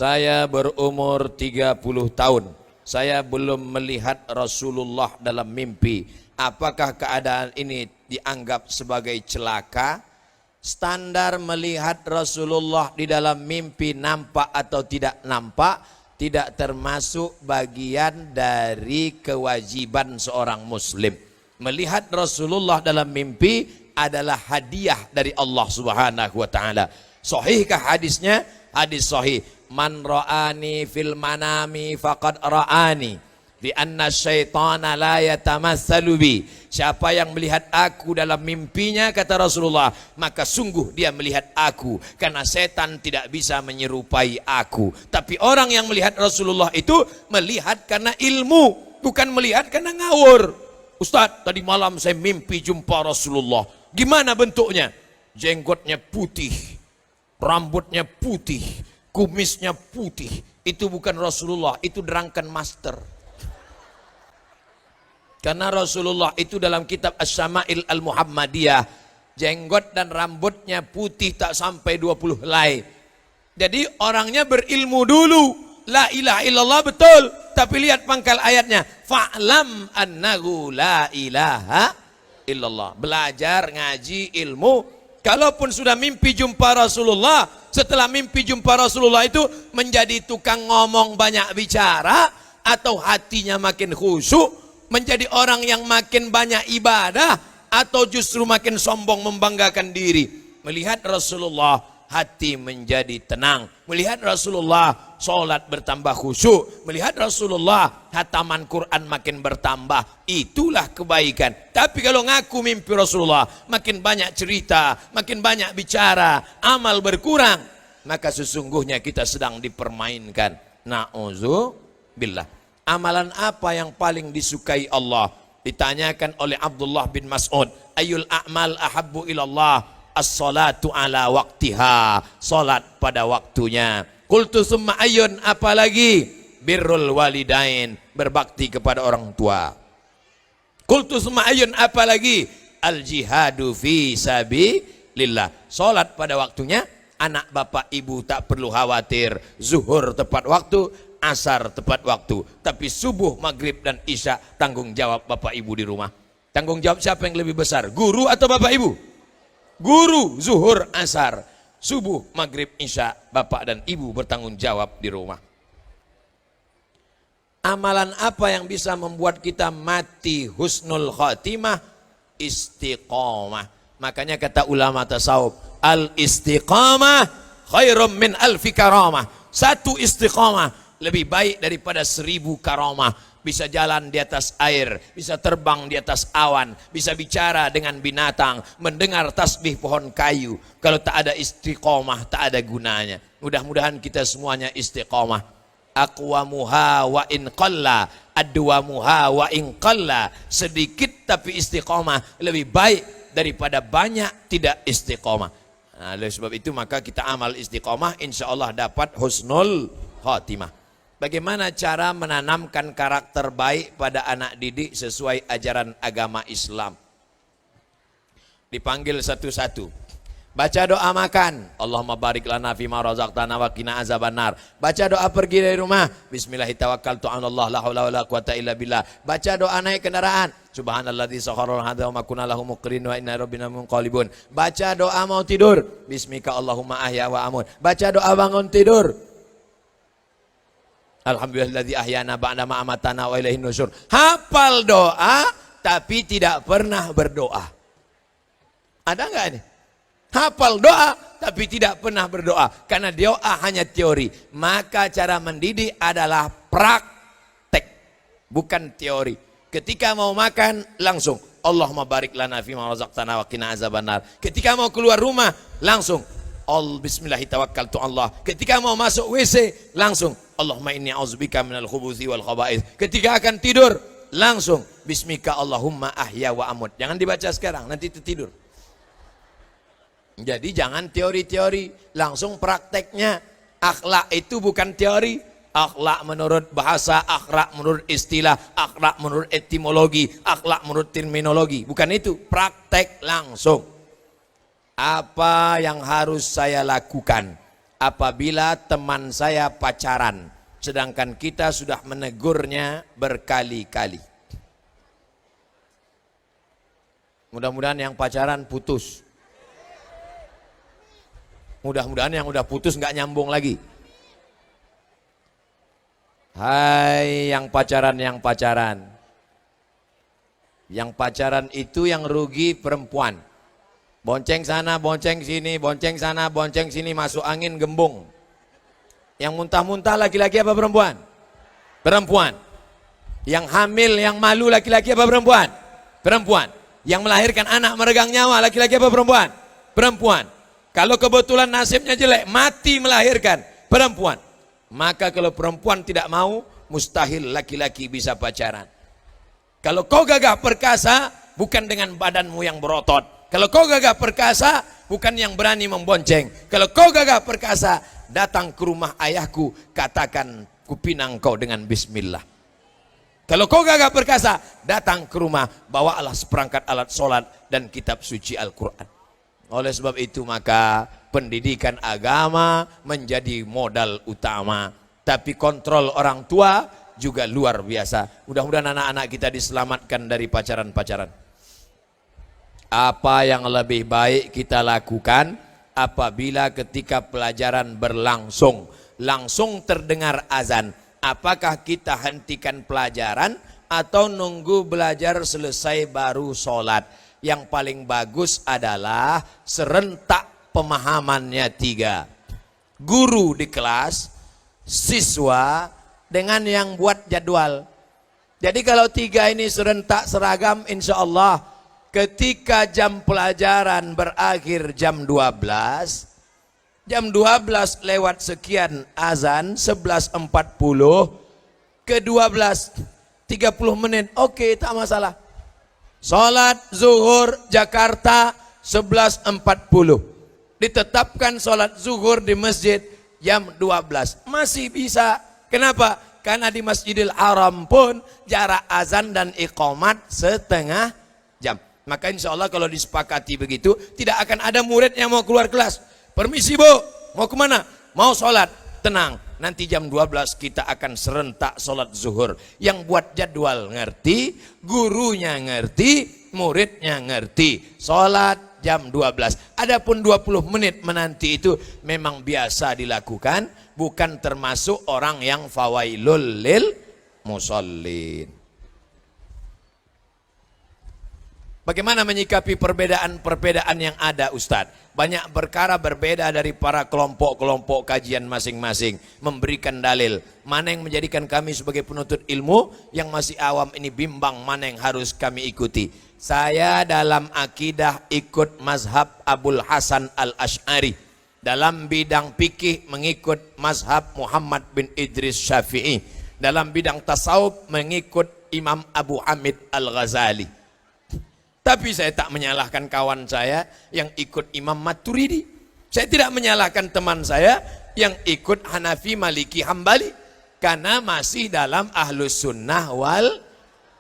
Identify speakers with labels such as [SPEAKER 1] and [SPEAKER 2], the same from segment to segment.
[SPEAKER 1] Saya berumur 30 tahun. Saya belum melihat Rasulullah dalam mimpi. Apakah keadaan ini dianggap sebagai celaka? Standar melihat Rasulullah di dalam mimpi nampak atau tidak nampak tidak termasuk bagian dari kewajiban seorang muslim. Melihat Rasulullah dalam mimpi adalah hadiah dari Allah Subhanahu wa taala. Sahihkah hadisnya? Hadis sahih. Man ra'ani fil manami faqad ra'ani li anna syaitana la yatamassalu bi. Siapa yang melihat aku dalam mimpinya, kata Rasulullah, maka sungguh dia melihat aku, karena setan tidak bisa menyerupai aku. Tapi orang yang melihat Rasulullah itu melihat karena ilmu, bukan melihat karena ngawur. Ustaz, tadi malam saya mimpi jumpa Rasulullah. Gimana bentuknya? Jenggotnya putih, rambutnya putih, kumisnya putih. Itu bukan Rasulullah, itu drunken master. Karena Rasulullah itu dalam kitab Asy-Syama'il Al-Muhammadiyah, jenggot dan rambutnya putih tak sampai 20 helai. Jadi orangnya berilmu dulu. La ilaha illallah betul, tapi lihat pangkal ayatnya, fa'lam annahu la ilaha illallah. Belajar, ngaji, ilmu. Kalaupun sudah mimpi jumpa Rasulullah, setelah mimpi jumpa Rasulullah itu menjadi tukang ngomong banyak bicara, atau hatinya makin khusyuk, menjadi orang yang makin banyak ibadah, atau justru makin sombong membanggakan diri. Melihat Rasulullah hati menjadi tenang. Melihat Rasulullah sholat bertambah khusyuk. Melihat Rasulullah hataman Quran makin bertambah. Itulah kebaikan. Tapi kalau ngaku mimpi Rasulullah, makin banyak cerita, makin banyak bicara, amal berkurang, maka sesungguhnya kita sedang dipermainkan. Na'udzubillah. Amalan apa yang paling disukai Allah? Ditanyakan oleh Abdullah bin Mas'ud, ayul a'mal ahabbu ilallah? As-salatu ala waktiha, salat pada waktunya. Qultu summa ayyun, apalagi? Birrul walidain, berbakti kepada orang tua. Qultu summa ayyun, apalagi? Al jihadu fi sabilillah, salat pada waktunya. Anak bapak ibu tak perlu khawatir, zuhur tepat waktu, asar tepat waktu. Tapi subuh, maghrib dan isya tanggung jawab bapak ibu di rumah. Tanggung jawab siapa yang lebih besar? Guru atau bapak ibu? Guru, zuhur, asar, subuh, maghrib, isya, bapak dan ibu bertanggung jawab di rumah. Amalan apa yang bisa membuat kita mati husnul khatimah? Istiqamah. Makanya kata ulama tasawuf, al istiqamah khairum min alfi karamah. Satu istiqamah lebih baik daripada 1000 karamah. Bisa jalan di atas air, bisa terbang di atas awan, bisa bicara dengan binatang, mendengar tasbih pohon kayu. Kalau tak ada istiqamah, tak ada gunanya. Mudah-mudahan kita semuanya istiqamah. Aqwamuha wa in qalla, adwamuha wa in qalla. Sedikit tapi istiqamah lebih baik daripada banyak tidak istiqamah. Nah, oleh sebab itu maka kita amal istiqamah, insya Allah dapat husnul khatimah. Bagaimana cara menanamkan karakter baik pada anak didik sesuai ajaran agama Islam? Dipanggil satu-satu. Baca doa makan, Allahumma barik lana fima razaqtana wa qina azabannar. Baca doa pergi dari rumah, bismillahirrahmanirrahim, tawakkaltu 'ala Allah, la haula wala quwata illa billah. Baca doa naik kendaraan, subhanalladzi sakhkhara lana hadza wa ma kunna lahu muqrinin wa inna rabbina munqalibun. Baca doa mau tidur, bismika Allahumma ahya wa amut. Baca doa bangun tidur, alhamdulillahilladzi ahyana ba'da ma amatana wa ilaihin nusyur. Hafal doa tapi tidak pernah berdoa. Ada enggak ini? Hafal doa tapi tidak pernah berdoa, karena doa hanya teori. Maka cara mendidik adalah praktek, bukan teori. Ketika mau makan langsung Allahumma barik lana fima razaqtana wa qina azabannar. Ketika mau keluar rumah langsung bismillahirrahmanirrahim, Allah. Ketika mau masuk WC langsung Allahumma inni a'udzubika minal khubuthi wal khaba'ith. Ketika akan tidur langsung bismika Allahumma ahya wa amut. Jangan dibaca sekarang, nanti tidur. Jadi jangan teori-teori, langsung prakteknya. Akhlak itu bukan teori. Akhlak menurut bahasa, akhlak menurut istilah, akhlak menurut etimologi, akhlak menurut terminologi. Bukan itu, praktek langsung. Apa yang harus saya lakukan apabila teman saya pacaran, sedangkan kita sudah menegurnya berkali-kali. Mudah-mudahan yang pacaran putus. Mudah-mudahan yang udah putus nggak nyambung lagi. Hai yang pacaran, yang pacaran. Yang pacaran itu yang rugi perempuan. Bonceng sana, bonceng sini, bonceng sana, bonceng sini, masuk angin gembung. Yang muntah-muntah laki-laki apa perempuan? Perempuan. Yang hamil, yang malu laki-laki apa perempuan? Perempuan. Yang melahirkan anak meregang nyawa laki-laki apa perempuan? Perempuan. Kalau kebetulan nasibnya jelek, mati melahirkan, perempuan. Maka kalau perempuan tidak mau, mustahil laki-laki bisa pacaran. Kalau kau gagah perkasa, bukan dengan badanmu yang berotot. Kalau kau gagah perkasa, bukan yang berani membonceng. Kalau kau gagah perkasa, datang ke rumah ayahku, katakan kupinang kau dengan bismillah. Kalau kau gagah perkasa, datang ke rumah, bawalah seperangkat alat sholat dan kitab suci Al-Quran. Oleh sebab itu maka pendidikan agama menjadi modal utama. Tapi kontrol orang tua juga luar biasa. Mudah-mudahan anak-anak kita diselamatkan dari pacaran-pacaran. Apa yang lebih baik kita lakukan apabila ketika pelajaran berlangsung, langsung terdengar azan, apakah kita hentikan pelajaran atau nunggu belajar selesai baru sholat? Yang paling bagus adalah serentak pemahamannya 3. Guru di kelas, siswa, dengan yang buat jadwal. Jadi kalau 3 ini serentak seragam, insya Allah ketika jam pelajaran berakhir jam 12, jam 12 lewat sekian azan, 11.40 ke 12.30 menit, oke, tak masalah. Sholat zuhur Jakarta 11.40. Ditetapkan sholat zuhur di masjid jam 12. Masih bisa. Kenapa? Karena di Masjidil Haram pun jarak azan dan iqamat setengah jam. Maka insya Allah kalau disepakati begitu, tidak akan ada murid yang mau keluar kelas. Permisi bu, mau kemana? Mau sholat. Tenang, nanti jam 12 kita akan serentak sholat zuhur. Yang buat jadwal ngerti, gurunya ngerti, muridnya ngerti. Sholat jam 12. Adapun 20 menit menanti itu memang biasa dilakukan, bukan termasuk orang yang fawailul lil musallin. Bagaimana menyikapi perbedaan-perbedaan yang ada, Ustadz? Banyak perkara berbeda dari para kelompok-kelompok kajian masing-masing. Memberikan dalil. Mana yang menjadikan kami sebagai penuntut ilmu yang masih awam ini bimbang mana yang harus kami ikuti. Saya dalam akidah ikut mazhab Abul Hasan al-Ash'ari. Dalam bidang fikih mengikut mazhab Muhammad bin Idris Syafi'i. Dalam bidang tasawuf mengikut Imam Abu Hamid al-Ghazali. Tapi saya tak menyalahkan kawan saya yang ikut Imam Maturidi. Saya tidak menyalahkan teman saya yang ikut Hanafi, Maliki, Hambali. Karena masih dalam Ahlus Sunnah wal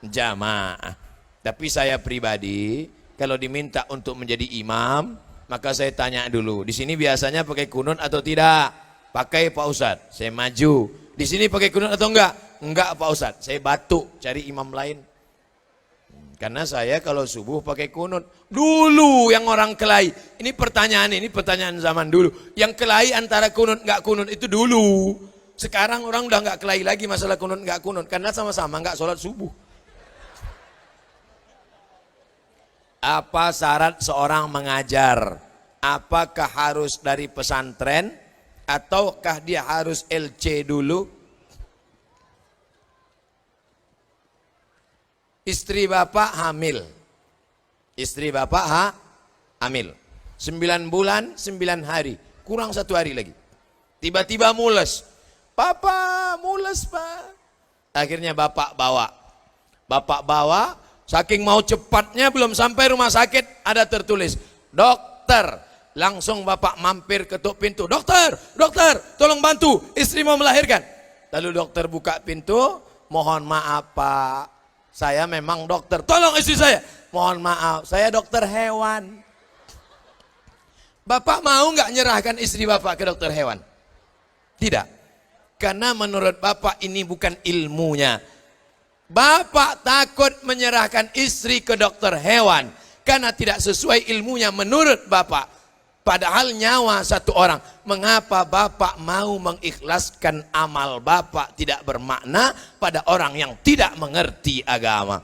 [SPEAKER 1] Jamaah. Tapi saya pribadi, kalau diminta untuk menjadi imam, maka saya tanya dulu, di sini biasanya pakai kunut atau tidak? Pakai Pak Ustadz, saya maju. Di sini pakai kunut atau enggak? Enggak Pak Ustadz, saya batuk cari imam lain. Karena saya kalau subuh pakai kunut. Dulu yang orang kelahi. Ini pertanyaan zaman dulu. Yang kelahi antara kunut enggak kunut itu dulu. Sekarang orang udah enggak kelahi lagi masalah kunut enggak kunut. Karena sama-sama enggak sholat subuh. Apa syarat seorang mengajar? Apakah harus dari pesantren? Ataukah dia harus LC dulu? Istri bapak hamil. Istri bapak hamil. 9 bulan 9 hari. Kurang 1 hari lagi. Tiba-tiba mules. Papa mules pak. Akhirnya bapak bawa. Bapak bawa. Saking mau cepatnya belum sampai rumah sakit. Ada tertulis. Dokter. Langsung bapak mampir ketuk pintu. Dokter. Dokter. Tolong bantu. Istri mau melahirkan. Lalu dokter buka pintu. Mohon maaf pak. Saya memang dokter, tolong istri saya. Mohon maaf, saya dokter hewan. Bapak mau nggak nyerahkan istri bapak ke dokter hewan? Tidak. Karena menurut Bapak ini bukan ilmunya. Bapak takut menyerahkan istri ke dokter hewan karena tidak sesuai ilmunya menurut Bapak. Padahal nyawa satu orang. Mengapa Bapak mau mengikhlaskan amal Bapak tidak bermakna pada orang yang tidak mengerti agama?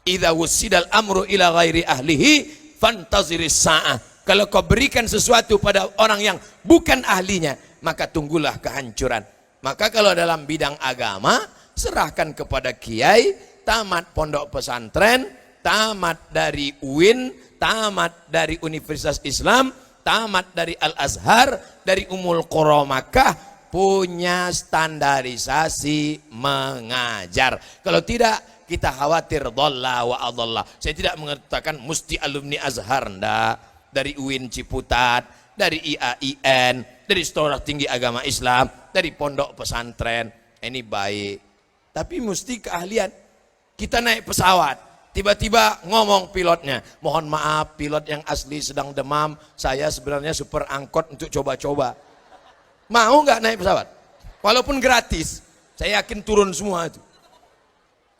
[SPEAKER 1] Idza wussidal amru ila ghairi ahlihi fantaziris sa'ah. Kalau kau berikan sesuatu pada orang yang bukan ahlinya, maka tunggulah kehancuran. Maka kalau dalam bidang agama, serahkan kepada kiai, tamat pondok pesantren, tamat dari UIN, tamat dari Universitas Islam, tamat dari Al-Azhar, dari Ummul Qura Makkah, punya standarisasi mengajar. Kalau tidak, kita khawatir dhalla wa adalla. Saya tidak mengatakan mesti alumni Azhar, enggak. Dari UIN Ciputat, dari IAIN, dari Sekolah Tinggi Agama Islam, dari pondok pesantren. Ini baik. Tapi mesti keahlian. Kita naik pesawat, tiba-tiba ngomong pilotnya, mohon maaf pilot yang asli sedang demam, saya sebenarnya super angkot untuk coba-coba. Mau nggak naik pesawat? Walaupun gratis, saya yakin turun semua itu.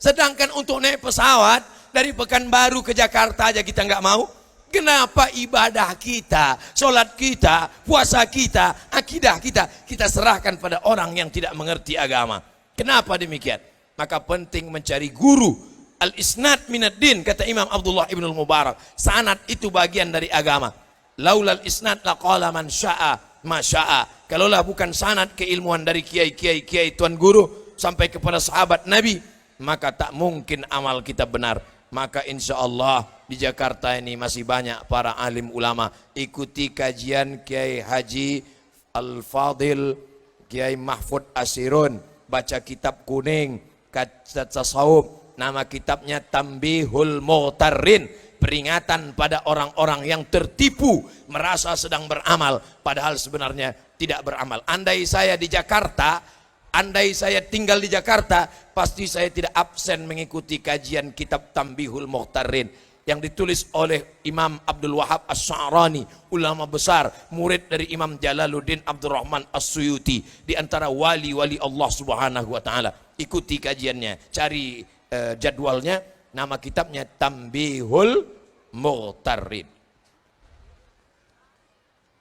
[SPEAKER 1] Sedangkan untuk naik pesawat dari Pekanbaru ke Jakarta aja kita nggak mau. Kenapa ibadah kita, sholat kita, puasa kita, akidah kita, kita serahkan pada orang yang tidak mengerti agama? Kenapa demikian? Maka penting mencari guru. Al-isnad minad din, kata Imam Abdullah ibn Mubarak. Sanad itu bagian dari agama. Laulal isnad laqala man sya'a ma sya'a. Kalaulah bukan sanad keilmuan dari kiai tuan guru sampai kepada sahabat Nabi, maka tak mungkin amal kita benar. Maka insya Allah di Jakarta ini masih banyak para alim ulama. Ikuti kajian Kiai Haji Al-Fadil, Kiai Mahfud Asirun. Baca kitab kuning, kata tasawuf. Nama kitabnya Tambihul Mughtarrin. Peringatan pada orang-orang yang tertipu, merasa sedang beramal, padahal sebenarnya tidak beramal. Andai saya di Jakarta, andai saya tinggal di Jakarta, pasti saya tidak absen mengikuti kajian kitab Tambihul Mughtarrin yang ditulis oleh Imam Abdul Wahab As-Sa'rani, ulama besar, murid dari Imam Jalaluddin Abdurrahman As-Suyuti, di antara wali-wali Allah Subhanahu wa taala. Ikuti kajiannya, cari jadwalnya, nama kitabnya Tambihul Mughtarrin.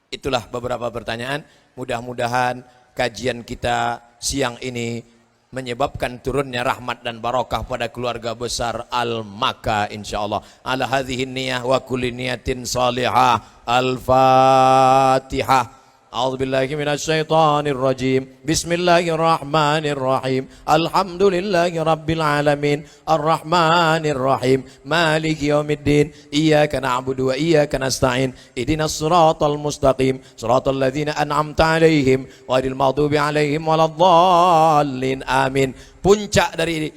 [SPEAKER 1] Itulah beberapa pertanyaan, mudah-mudahan kajian kita siang ini menyebabkan turunnya rahmat dan barakah pada keluarga besar Al-Makkah insyaallah. Ala hadhihi niyah wa kulli niyatin salihah. Al-Fatihah. A'udzubillahi minasyaitonir rajim. Bismillahirrahmanirrahim. Alhamdulillahi rabbil alamin. Arrahmanir rahim. Maliki yaumiddin. Iyyaka na'budu wa iyyaka nasta'in. Ihdinas siratal mustaqim. Siratal ladzina an'amta 'alaihim ghairil maghdubi 'alaihim waladdallin. Amin. Puncak dari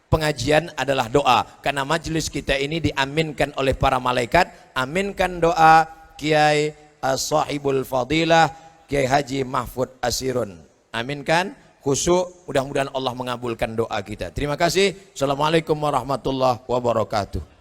[SPEAKER 1] pengajian adalah doa, karena majelis kita ini diaminkan oleh para malaikat. Aminkan doa Kiai Sahibul Fadilah Kiai Haji Mahfud Asirun. Aminkan, khusyuk, mudah-mudahan Allah mengabulkan doa kita. Terima kasih. Assalamualaikum warahmatullahi wabarakatuh.